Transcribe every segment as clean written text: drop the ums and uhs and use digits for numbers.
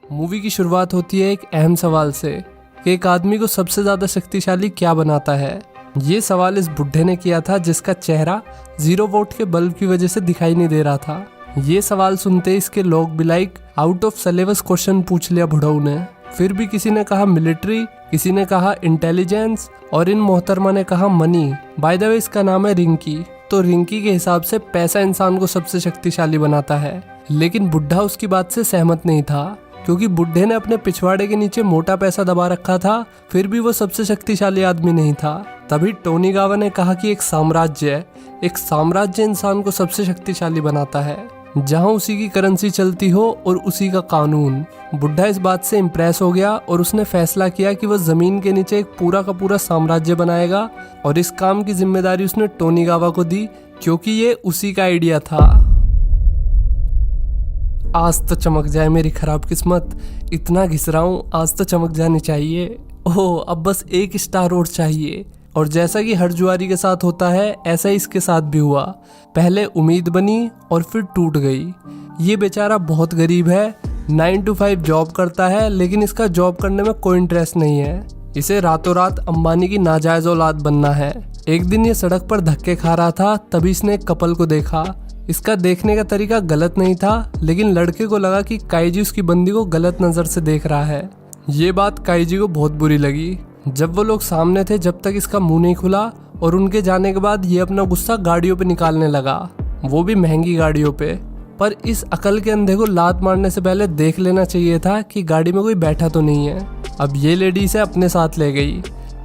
Movie की शुरुआत होती है एक अहम सवाल से कि एक आदमी को सबसे ज्यादा शक्तिशाली क्या बनाता है। ये सवाल इस बुढ़े ने किया था जिसका चेहरा 0 वोल्ट के बल्ब की वजह से दिखाई नहीं दे रहा था। ये सवाल सुनते इसके लोग भी like out of syllabus question पूछ लिया बुढ़ऊ ने। फिर भी किसी ने कहा मिलिट्री, किसी ने कहा इंटेलिजेंस और इन मोहतरमा ने कहा मनी। बाय द वे इसका नाम है रिंकी। तो रिंकी के हिसाब से पैसा इंसान को सबसे शक्तिशाली बनाता है, लेकिन बुढ़ा उसकी बात से सहमत नहीं था क्योंकि बुढ़े ने अपने पिछवाड़े के नीचे मोटा पैसा दबा रखा था। फिर भी वो सबसे शक्तिशाली आदमी नहीं था। तभी टोनी गावा ने कहा कि एक साम्राज्य इंसान को सबसे शक्तिशाली बनाता है जहां उसी की करेंसी चलती हो और उसी का कानून। बुढ़ा इस बात से इम्प्रेस हो गया और उसने फैसला किया कि वह जमीन के नीचे एक पूरा का पूरा साम्राज्य बनाएगा और इस काम की जिम्मेदारी उसने टोनी गावा को दी क्योंकि ये उसी का आइडिया था। आज तो चमक जाए मेरी खराब किस्मत, इतना घिस रहा हूँ, आज तो चमक जानी चाहिए। ओह अब बस 1 स्टार और चाहिए। और जैसा कि हर जुआरी के साथ होता है ऐसा ही इसके साथ भी हुआ। पहले उम्मीद बनी और फिर टूट गई। ये बेचारा बहुत गरीब है, 9 to 5 जॉब करता है, लेकिन इसका जॉब करने में कोई इंटरेस्ट नहीं है। इसे रातों रात अंबानी की नाजायज औलाद बनना है। एक दिन ये सड़क पर धक्के खा रहा था, तभी इसने एक कपल को देखा। इसका देखने का तरीका गलत नहीं था, लेकिन लड़के को लगा कि काईजी उसकी बंदी को गलत नजर से देख रहा है। ये बात काईजी को बहुत बुरी लगी। जब वो लोग सामने थे जब तक इसका मुंह नहीं खुला और उनके जाने के बाद ये अपना गुस्सा गाड़ियों पे निकालने लगा, वो भी महंगी गाड़ियों पे। पर इस अकल के अंधे को लात मारने से पहले देख लेना चाहिए था कि गाड़ी में कोई बैठा तो नहीं है। अब ये लेडी इसे अपने साथ ले गई।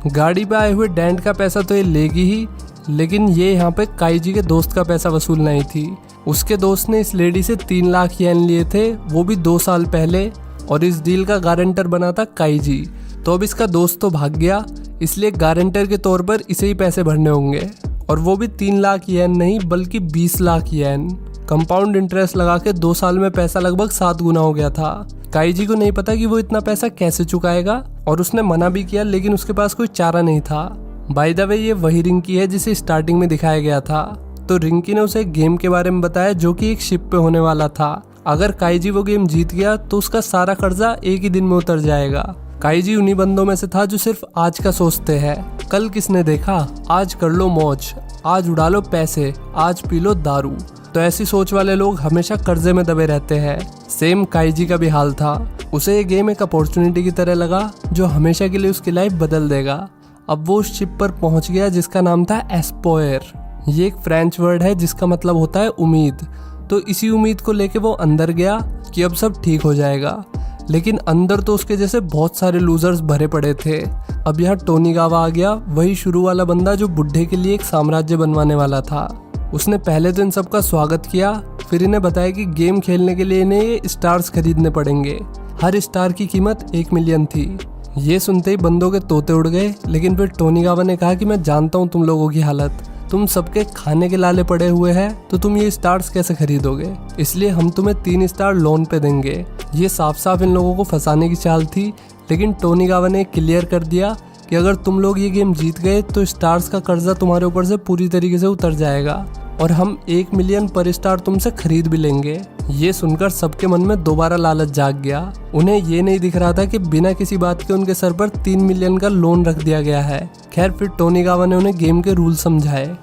गाड़ी पे आए हुए डेंट का पैसा तो ये लेगी ही, लेकिन ये यहाँ पे काईजी के दोस्त का पैसा वसूलना ही थी। उसके दोस्त ने इस लेडी से 3 लाख येन लिए थे, वो भी 2 साल पहले, और इस डील का गारंटर बना था काईजी। तो अब इसका दोस्त तो भाग गया, इसलिए गारंटर के तौर पर इसे ही पैसे भरने होंगे, और वो भी 3 लाख येन नहीं बल्कि 20 लाख येन। कंपाउंड इंटरेस्ट लगा के 2 साल में पैसा लगभग 7 गुना हो गया था। काईजी को नहीं पता कि वो इतना पैसा कैसे चुकाएगा, और उसने मना भी किया लेकिन उसके पास कोई चारा नहीं था। बाय द वे ये वही रिंकी है जिसे स्टार्टिंग में दिखाया गया था। तो रिंकी ने उसे एक गेम के बारे में बताया जो कि एक शिप पे होने वाला था। अगर काईजी वो गेम जीत गया तो उसका सारा कर्जा एक ही दिन में उतर जाएगा। काईजी उन्हीं बंदों में से था जो सिर्फ आज का सोचते हैं। कल किसने देखा, आज कर लो मौज, आज उड़ा लो पैसे, आज पी लो दारू। तो ऐसी सोच वाले लोग हमेशा कर्जे में दबे रहते हैं। सेम काईजी का भी हाल था। उसे ये गेम एक अपॉर्चुनिटी की तरह लगा जो हमेशा के लिए उसकी लाइफ बदल देगा। अब वो उस शिप पर पहुंच गया जिसका नाम था एस्पोयर। ये एक फ्रेंच वर्ड है जिसका मतलब होता है उम्मीद। तो इसी उम्मीद को लेके वो अंदर गया कि अब सब ठीक हो जाएगा, लेकिन अंदर तो उसके जैसे बहुत सारे लूजर्स भरे पड़े थे। अब यहाँ टोनी गावा आ गया, वही शुरू वाला बंदा जो बुढ़े के लिए एक साम्राज्य बनवाने वाला था। उसने पहले तो इन सबका स्वागत किया, फिर इन्हें बताया कि गेम खेलने के लिए इन्हें ये स्टार्स खरीदने पड़ेंगे। हर स्टार की कीमत 1 मिलियन थी। ये सुनते ही बंदों के तोते उड़ गए, लेकिन फिर टोनी गावा ने कहा कि मैं जानता हूँ तुम लोगों की हालत, तुम सबके खाने के लाले पड़े हुए हैं, तो तुम ये स्टार्स कैसे खरीदोगे, इसलिए हम तुम्हें 3 स्टार लोन पे देंगे। ये साफ साफ इन लोगों को फंसाने की चाल थी, लेकिन टोनी गावा ने क्लियर कर दिया कि अगर तुम लोग ये गेम जीत गए तो स्टार्स का कर्जा तुम्हारे ऊपर से पूरी तरीके से उतर जाएगा और हम 1 मिलियन पर स्टार तुमसे खरीद भी लेंगे। ये सुनकर सबके मन में दोबारा लालच जाग गया। उन्हें ये नहीं दिख रहा था कि बिना किसी बात के उनके सर पर 3 मिलियन का लोन रख दिया गया है। खैर फिर टोनी गावा ने उन्हें गेम के रूल समझाए।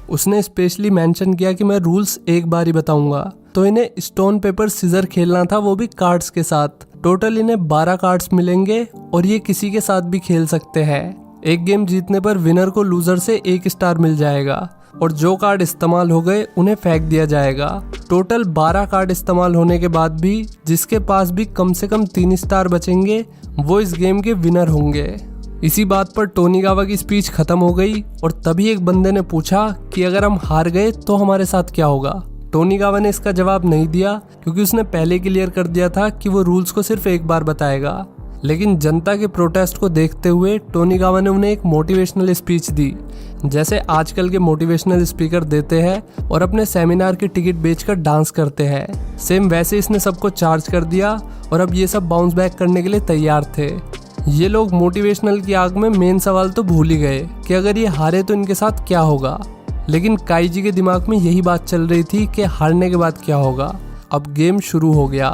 उसने स्पेशली मेंशन किया कि मैं रूल्स एक बार ही बताऊंगा। तो इन्हें स्टोन पेपर सीजर खेलना था, वो भी कार्ड्स के साथ। टोटल इन्हें 12 कार्ड्स मिलेंगे और ये किसी के साथ भी खेल सकते हैं। एक गेम जीतने पर विनर को लूजर से 1 स्टार मिल जाएगा और जो कार्ड इस्तेमाल हो गए उन्हें फेंक दिया जाएगा। टोटल 12 कार्ड इस्तेमाल होने के बाद भी जिसके पास भी कम से कम 3 स्टार बचेंगे वो इस गेम के विनर होंगे। इसी बात पर टोनी गावा की स्पीच खत्म हो गई और तभी एक बंदे ने पूछा कि अगर हम हार गए तो हमारे साथ क्या होगा। टोनी गावा ने इसका जवाब नहीं दिया क्योंकि उसने पहले क्लियर कर दिया था कि वो रूल्स को सिर्फ एक बार बताएगा। लेकिन जनता के प्रोटेस्ट को देखते हुए टोनी गावा ने उन्हें एक मोटिवेशनल स्पीच दी, जैसे आजकल के मोटिवेशनल स्पीकर देते हैं और अपने सेमिनार के टिकट बेचकर डांस करते हैं। सेम वैसे इसने सबको चार्ज कर दिया और अब ये सब बाउंस बैक करने के लिए तैयार थे। ये लोग मोटिवेशनल की आग में मेन सवाल तो भूल ही गए कि अगर ये हारे तो इनके साथ क्या होगा। लेकिन काईजी के दिमाग में यही बात चल रही थी कि हारने के बाद क्या होगा। अब गेम शुरू हो गया।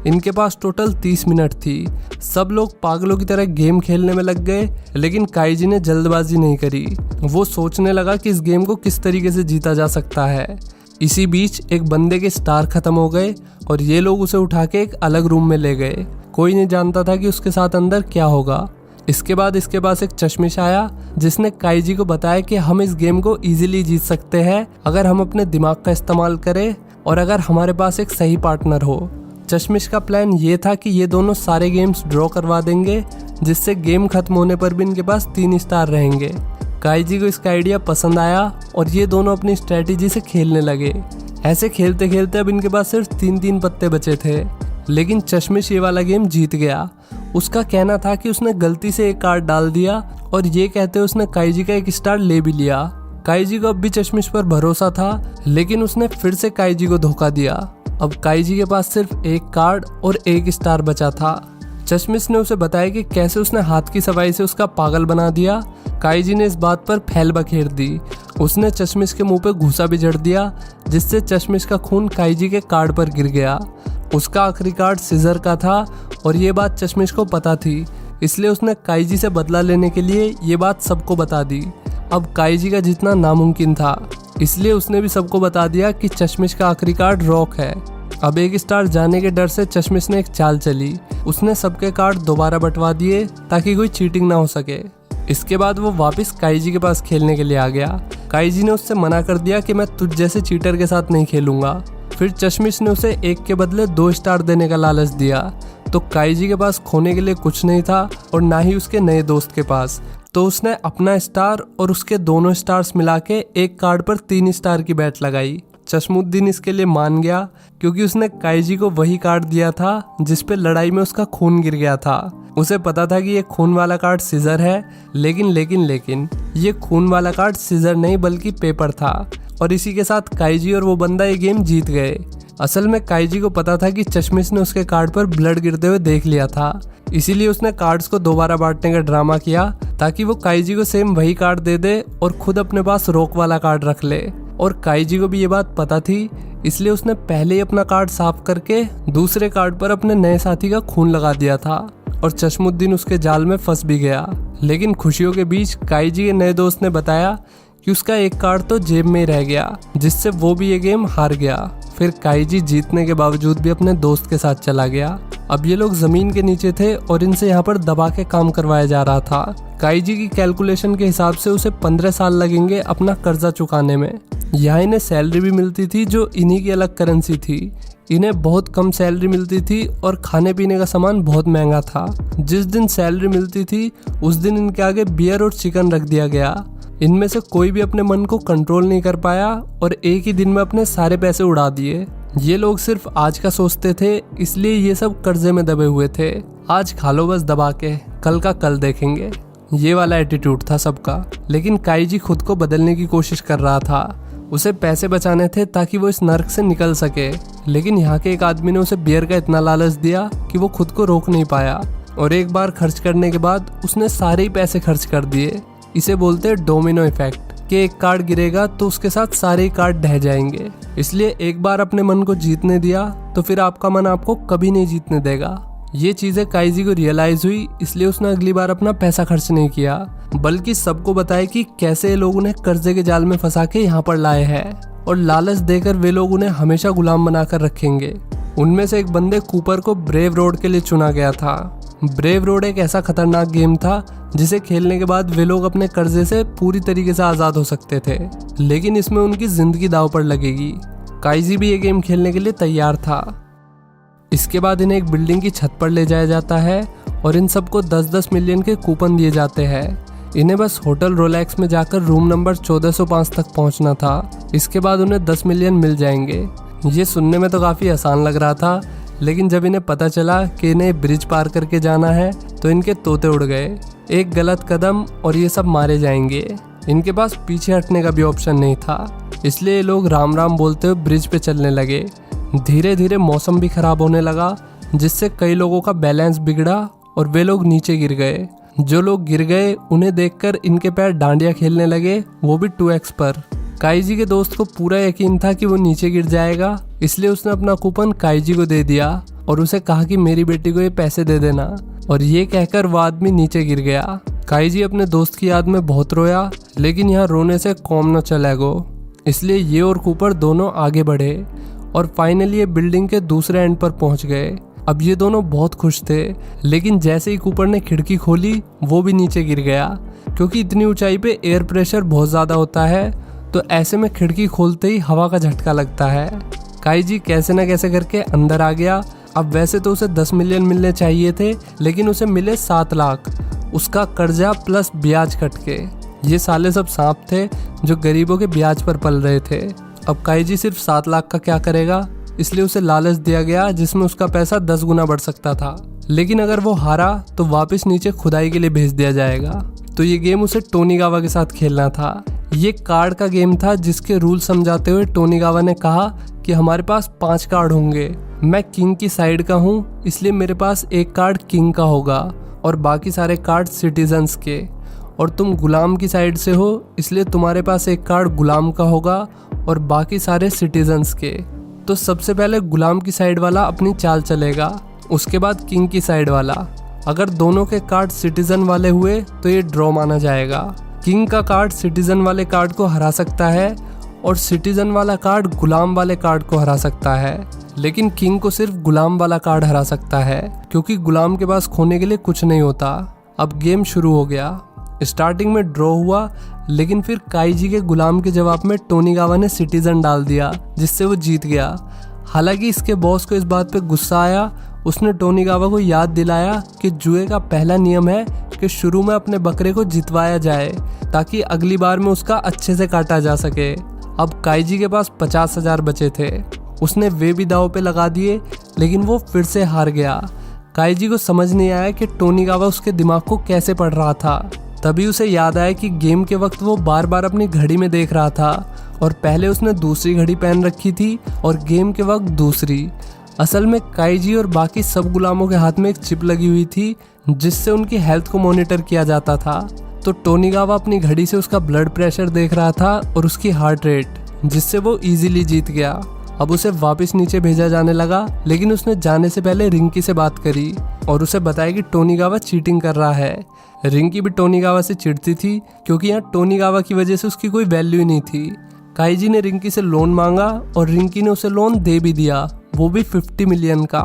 इनके पास टोटल 30 मिनट थी। सब लोग पागलों की तरह गेम खेलने में लग गए, लेकिन काइजी ने जल्दबाजी नहीं करी। वो सोचने लगा कि इस गेम को किस तरीके से जीता जा सकता है। इसी बीच एक बंदे के स्टार खत्म हो गए और ये लोग उसे उठा के एक अलग रूम में ले गए। कोई नहीं जानता था कि उसके साथ अंदर क्या होगा। इसके बाद इसके पास एक चश्मिश आया जिसने काइजी को बताया कि हम इस गेम को इजीली जीत सकते हैं अगर हम अपने दिमाग का इस्तेमाल करें और अगर हमारे पास एक सही पार्टनर हो। चश्मिश का प्लान ये था कि ये दोनों सारे गेम्स ड्रॉ करवा देंगे, जिससे गेम खत्म होने पर भी इनके पास 3 स्टार रहेंगे। काइजी को इसका आइडिया पसंद आया और ये दोनों अपनी स्ट्रेटेजी से खेलने लगे। ऐसे खेलते खेलते अब इनके पास सिर्फ 3 पत्ते बचे थे, लेकिन चश्मिश ये वाला गेम जीत गया। उसका कहना था कि उसने गलती से एक कार्ड डाल दिया और ये कहते उसने काइजी का 1 स्टार ले भी लिया। काइजी को अब भी चश्मिश पर भरोसा था, लेकिन उसने फिर से काइजी को धोखा दिया। अब काइजी के पास सिर्फ 1 कार्ड और 1 स्टार बचा था। चश्मिश ने उसे बताया कि कैसे उसने हाथ की सफाई से उसका पागल बना दिया। काइजी ने इस बात पर फैल बखेर दी। उसने चश्मिश के मुंह पे घूसा भी जड़ दिया, जिससे चश्मिश का खून काइजी के कार्ड पर गिर गया। उसका आखिरी कार्ड सीजर का था और ये बात चश्मिश को पता थी, इसलिए उसने काइजी से बदला लेने के लिए ये बात सबको बता दी। अब काइजी का जीतना नामुमकिन था, इसलिए उसने भी सबको बता दिया कि चश्मिश का आखिरी कार्ड रॉक है। अब 1 स्टार जाने के डर से चश्मिश ने एक चाल चली। उसने सबके कार्ड दोबारा बंटवा दिए ताकि कोई चीटिंग ना हो सके। इसके बाद वो वापस काइजी के पास खेलने के लिए आ गया। काइजी ने उससे मना कर दिया कि मैं तुझ जैसे चीटर के साथ नहीं खेलूंगा। फिर चश्मिश ने उसे 1 के बदले 2 स्टार देने का लालच दिया। तो काइजी के पास खोने के लिए कुछ नहीं था और ना ही उसके नए दोस्त के पास, तो उसने अपना स्टार और उसके दोनों स्टार्स मिला के एक कार्ड पर 3 स्टार की बैट लगाई। चश्मुद्दीन इसके लिए मान गया क्योंकि उसने काइजी को वही कार्ड दिया था जिस पे लड़ाई में उसका खून गिर गया था। उसे पता था कि ये खून वाला कार्ड सीजर है, लेकिन ये खून वाला कार्ड सीजर नहीं बल्कि पेपर था। और इसी के साथ काइजी और वो बंदा ये गेम जीत गए। असल में काइजी को पता था कि चश्मिश ने उसके कार्ड पर ब्लड गिरते हुए देख लिया था, इसीलिए उसने कार्ड्स को दोबारा बांटने का ड्रामा किया ताकि वो काइजी को सेम वही कार्ड दे दे और खुद अपने पास रॉक वाला कार्ड रख ले। और काइजी को भी ये बात पता थी, इसलिए उसने पहले ही अपना कार्ड साफ करके दूसरे कार्ड पर अपने नए साथी का खून लगा दिया था और चश्मुद्दीन उसके जाल में फंस भी गया। लेकिन खुशियों के बीच काइजी के नए दोस्त ने बताया कि उसका एक कार्ड तो जेब में ही रह गया, जिससे वो भी ये गेम हार गया। फिर काइजी जीतने के बावजूद भी अपने दोस्त के साथ चला गया। अब ये लोग जमीन के नीचे थे और इनसे यहाँ पर दबा के काम करवाया जा रहा था। काइजी की कैलकुलेशन के हिसाब से उसे 15 साल लगेंगे अपना कर्जा चुकाने में। यहाँ इन्हें सैलरी भी मिलती थी जो इन्हीं की अलग करेंसी थी। इन्हें बहुत कम सैलरी मिलती थी और खाने पीने का सामान बहुत महंगा था। जिस दिन सैलरी मिलती थी उस दिन इनके आगे बियर और चिकन रख दिया गया। इनमें से कोई भी अपने मन को कंट्रोल नहीं कर पाया और एक ही दिन में अपने सारे पैसे उड़ा दिए। ये लोग सिर्फ आज का सोचते थे, इसलिए ये सब कर्जे में दबे हुए थे। आज खा लो बस दबा के, कल का कल देखेंगे, ये वाला एटीट्यूड था सबका। लेकिन काइजी खुद को बदलने की कोशिश कर रहा था। उसे पैसे बचाने थे ताकि वो इस नर्क से निकल सके। लेकिन यहाँ के एक आदमी ने उसे बियर का इतना लालच दिया कि वो खुद को रोक नहीं पाया और एक बार खर्च करने के बाद उसने सारे ही पैसे खर्च कर दिए। इसे बोलते हैं डोमिनो इफेक्ट, कि एक कार्ड गिरेगा तो उसके साथ सारे ही कार्ड ढह जाएंगे। इसलिए एक बार अपने मन को जीतने दिया तो फिर आपका मन आपको कभी नहीं जीतने देगा। ये चीजें काइजी को रियलाइज हुई, इसलिए उसने अगली बार अपना पैसा खर्च नहीं किया, बल्कि सबको बताया कि कैसे ये लोग उन्हें कर्जे के जाल में फंसा के यहाँ पर लाए हैं और लालच देकर वे लोग उन्हें हमेशा गुलाम बनाकर रखेंगे। उनमें से एक बंदे कूपर को ब्रेव रोड के लिए चुना गया था। ब्रेव रोड एक ऐसा खतरनाक गेम था जिसे खेलने के बाद वे लोग अपने कर्जे से पूरी तरीके से आजाद हो सकते थे, लेकिन इसमें उनकी जिंदगी दांव पर लगेगी। काइजी भी ये गेम खेलने के लिए तैयार था। इसके बाद इन्हें एक बिल्डिंग की छत पर ले जाया जाता है और इन सबको 10-10 मिलियन के कूपन दिए जाते हैं। इन्हें बस होटल रोलेक्स में जाकर रूम नंबर 1405 तक पहुंचना था। इसके बाद उन्हें 10 मिलियन मिल जाएंगे। ये सुनने में तो काफ़ी आसान लग रहा था, लेकिन जब इन्हें पता चला कि इन्हें ब्रिज पार करके जाना है तो इनके तोते उड़ गए। एक गलत कदम और ये सब मारे जाएंगे। इनके पास पीछे हटने का भी ऑप्शन नहीं था, इसलिए ये लोग राम राम बोलते हुए ब्रिज पे चलने लगे। धीरे धीरे मौसम भी खराब होने लगा, जिससे कई लोगों का बैलेंस बिगड़ा और वे लोग नीचे गिर गए। जो लोग गिर गए उन्हें देखकर इनके पैर डांडिया खेलने लगे, वो भी 2x पर। काइजी के दोस्त को पूरा यकीन था कि वो नीचे गिर जाएगा, इसलिए उसने अपना कूपन काइजी को दे दिया और उसे कहा कि मेरी बेटी को ये पैसे दे देना, और ये कहकर वो आदमी नीचे गिर गया। काइजी अपने दोस्त की याद में बहुत रोया, लेकिन यहाँ रोने से कौम न चलेगो, इसलिए ये और कूपर दोनों आगे बढ़े और फाइनली ये बिल्डिंग के दूसरे एंड पर पहुंच गए। अब ये दोनों बहुत खुश थे, लेकिन जैसे ही कूपर ने खिड़की खोली वो भी नीचे गिर गया, क्योंकि इतनी ऊंचाई पे एयर प्रेशर बहुत ज़्यादा होता है, तो ऐसे में खिड़की खोलते ही हवा का झटका लगता है। काइजी कैसे न कैसे करके अंदर आ गया। अब वैसे तो उसे 10 मिलियन मिलने चाहिए थे, लेकिन उसे मिले 7 लाख, उसका कर्जा प्लस ब्याज कट के। ये साले सब सांप थे जो गरीबों के ब्याज पर पल रहे थे। अब काइजी सिर्फ 7 लाख का क्या करेगा, इसलिए उसे लालच दिया गया जिसमें उसका पैसा 10 गुना बढ़ सकता था, लेकिन अगर वो हारा तो वापस नीचे खुदाई के लिए भेज दिया जाएगा। तो ये गेम उसे टोनीगावा के साथ खेलना था। ये कार्ड का गेम था जिसके रूल समझाते हुए टोनीगावा ने कहा कि हमारे पास 5 कार्ड होंगे, मैं किंग की साइड का हूँ इसलिए मेरे पास एक कार्ड किंग का होगा और बाकी सारे कार्ड सिटीजन्स के, और तुम गुलाम की साइड से हो इसलिए तुम्हारे पास एक कार्ड गुलाम का होगा और बाकी सारे सिटीजन्स के। तो सबसे पहले गुलाम की साइड वाला अपनी चाल चलेगा, उसके बाद किंग की साइड वाला। अगर दोनों के कार्ड सिटीजन वाले हुए तो ये ड्रॉ माना जाएगा। किंग का कार्ड सिटीजन वाले कार्ड को हरा सकता है और सिटीजन वाला कार्ड गुलाम वाले कार्ड को हरा सकता है, लेकिन किंग को सिर्फ गुलाम वाला कार्ड हरा सकता है, क्योंकि गुलाम के पास खोने के लिए कुछ नहीं होता। अब गेम शुरू हो गया। स्टार्टिंग में ड्रॉ हुआ, लेकिन फिर काइजी के गुलाम के जवाब में टोनीगावा ने सिटीजन डाल दिया, जिससे वो जीत गया। हालांकि इसके बॉस को इस बात पे गुस्सा आया। उसने टोनीगावा को याद दिलाया कि जुए का पहला नियम है कि शुरू में अपने बकरे को जितवाया जाए, ताकि अगली बार में उसका अच्छे से काटा जा सके। अब काइजी के पास 50,000 बचे थे, उसने वे भी दांव पे लगा दिए, लेकिन वो फिर से हार गया। काइजी को समझ नहीं आया कि टोनीगावा उसके दिमाग को कैसे पढ़ रहा था। तभी उसे याद आया कि गेम के वक्त वो बार बार अपनी घड़ी में देख रहा था, और पहले उसने दूसरी घड़ी पहन रखी थी और गेम के वक्त दूसरी। असल में काइजी और बाकी सब गुलामों के हाथ में एक चिप लगी हुई थी जिससे उनकी हेल्थ को मॉनिटर किया जाता था। तो टोनीगावा अपनी घड़ी से उसका ब्लड प्रेशर देख रहा था और उसकी हार्ट रेट, जिससे वो इजीली जीत गया। अब उसे वापस नीचे भेजा जाने लगा, लेकिन उसने जाने से पहले रिंकी से बात करी और उसे बताया कि टोनीगावा चीटिंग कर रहा है। रिंकी भी टोनीगावा से चिढ़ती थी, क्योंकि यहाँ टोनीगावा की वजह से उसकी कोई वैल्यू ही नहीं थी। काइजी ने रिंकी से लोन मांगा और रिंकी ने उसे लोन दे भी दिया, वो भी 50 मिलियन का,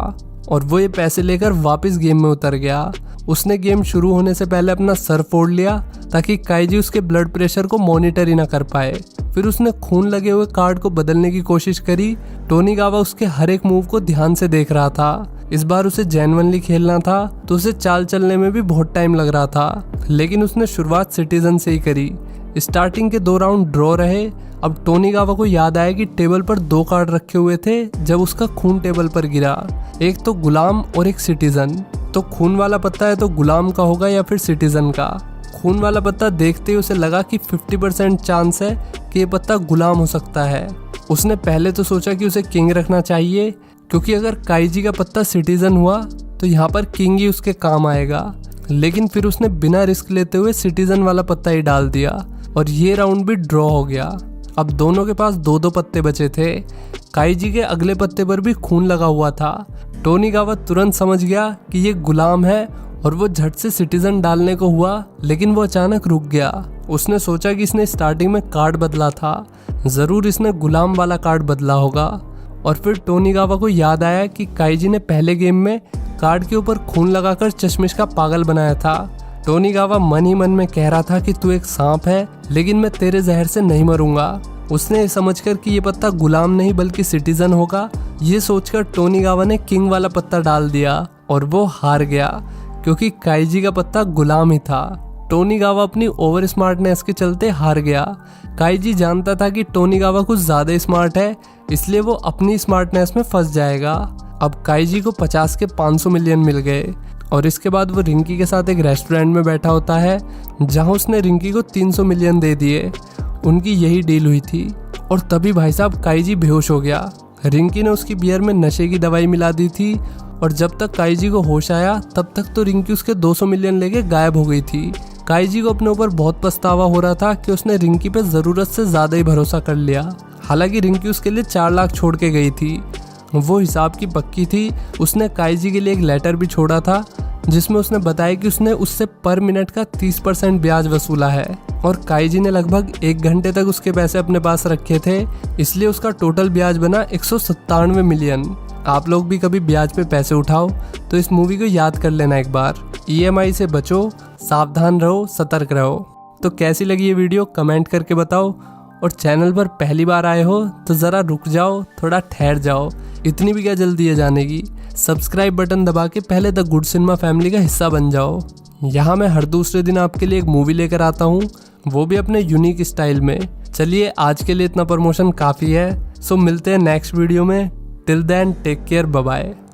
और वो ये पैसे लेकर वापस गेम में उतर गया। उसने गेम शुरू होने से पहले अपना सर फोड़ लिया ताकि काइजी उसके ब्लड प्रेशर को मॉनिटर ही ना कर पाए। फिर उसने खून लगे हुए कार्ड को बदलने की कोशिश करी। टोनीगावा उसके हर एक मूव को ध्यान से देख रहा था। इस बार उसे जेन्युइनली खेलना था, तो उसे चाल चलने में भी बहुत टाइम लग रहा था, लेकिन उसने शुरुआत सिटीजन से ही करी। स्टार्टिंग के 2 राउंड ड्रॉ रहे। अब टोनीगावा को याद आया कि टेबल पर 2 कार्ड रखे हुए थे जब उसका खून टेबल पर गिरा, एक तो गुलाम और एक सिटीजन। तो खून वाला पत्ता है तो गुलाम का होगा या फिर सिटीजन का। खून वाला पत्ता देखते ही उसे लगा कि 50% चांस है कि ये पत्ता गुलाम हो सकता है। उसने पहले तो सोचा कि उसे किंग रखना चाहिए, क्योंकि अगर काइजी का पत्ता सिटीजन हुआ तो यहाँ पर किंग ही उसके काम आएगा, लेकिन फिर उसने बिना रिस्क लेते हुए सिटीजन वाला पत्ता ही डाल दिया और ये राउंड भी ड्रॉ हो गया। अब दोनों के पास 2-2 पत्ते बचे थे। काइजी के अगले पत्ते पर भी खून लगा हुआ था। टोनीगावा तुरंत समझ गया कि ये गुलाम है और वो झट से सिटीजन डालने को हुआ, लेकिन वो अचानक रुक गया। उसने सोचा कि इसने स्टार्टिंग में कार्ड बदला था, जरूर इसने गुलाम वाला कार्ड बदला होगा। और फिर टोनीगावा को याद आया कि काइजी ने पहले गेम में कार्ड के ऊपर खून लगाकर चश्मिश का पागल बनाया था। टोनीगावा मन ही मन में कह रहा था कि तू एक सांप है, लेकिन मैं तेरे जहर से नहीं मरूंगा। उसने समझकर कि ये पत्ता गुलाम नहीं बल्कि सिटीजन होगा, ये सोचकर टोनीगावा ने किंग वाला पत्ता डाल दिया और वो हार गया, क्योंकि काइजी का पत्ता गुलाम ही था। टोनीगावा अपनी ओवर स्मार्टनेस के चलते हार गया। काइजी जानता था कि टोनीगावा कुछ ज्यादा स्मार्ट है, इसलिए वो अपनी स्मार्टनेस में फंस जाएगा। अब काइजी को 50 के 500 मिलियन मिल गए और इसके बाद वो रिंकी के साथ एक रेस्टोरेंट में बैठा होता है, जहां उसने रिंकी को 300 मिलियन दे दिए। उनकी यही डील हुई थी। और तभी भाई साहब काइजी बेहोश हो गया। रिंकी ने उसकी बियर में नशे की दवाई मिला दी थी और जब तक काइजी को होश आया तब तक तो रिंकी उसके 200 मिलियन लेके गायब हो गई थी। काइजी को अपने ऊपर बहुत पछतावा हो रहा था कि उसने रिंकी पे जरूरत से ज्यादा ही भरोसा कर लिया। हालांकि रिंकी उसके लिए 4 लाख छोड़ के गई थी। वो हिसाब की पक्की थी। उसने काइजी के लिए एक लेटर भी छोड़ा था जिसमें उसने बताया कि उसने उससे पर मिनट का 30% ब्याज वसूला है और काइजी ने लगभग 1 घंटे तक उसके पैसे अपने पास रखे थे, इसलिए उसका टोटल ब्याज बना 197 मिलियन। आप लोग भी कभी ब्याज पे पैसे उठाओ तो इस मूवी को याद कर लेना एक बार। EMI से बचो, सावधान रहो, सतर्क रहो। तो कैसी लगी ये वीडियो कमेंट करके बताओ, और चैनल पर पहली बार आए हो तो ज़रा रुक जाओ, थोड़ा ठहर जाओ, इतनी भी क्या जल्दी है जाने की। सब्सक्राइब बटन दबा के पहले द गुड सिनेमा फैमिली का हिस्सा बन जाओ। यहाँ मैं हर दूसरे दिन आपके लिए एक मूवी लेकर आता हूँ, वो भी अपने यूनिक स्टाइल में। चलिए आज के लिए इतना प्रमोशन काफ़ी है। सो मिलते हैं नेक्स्ट वीडियो में। Till then take care, bye bye.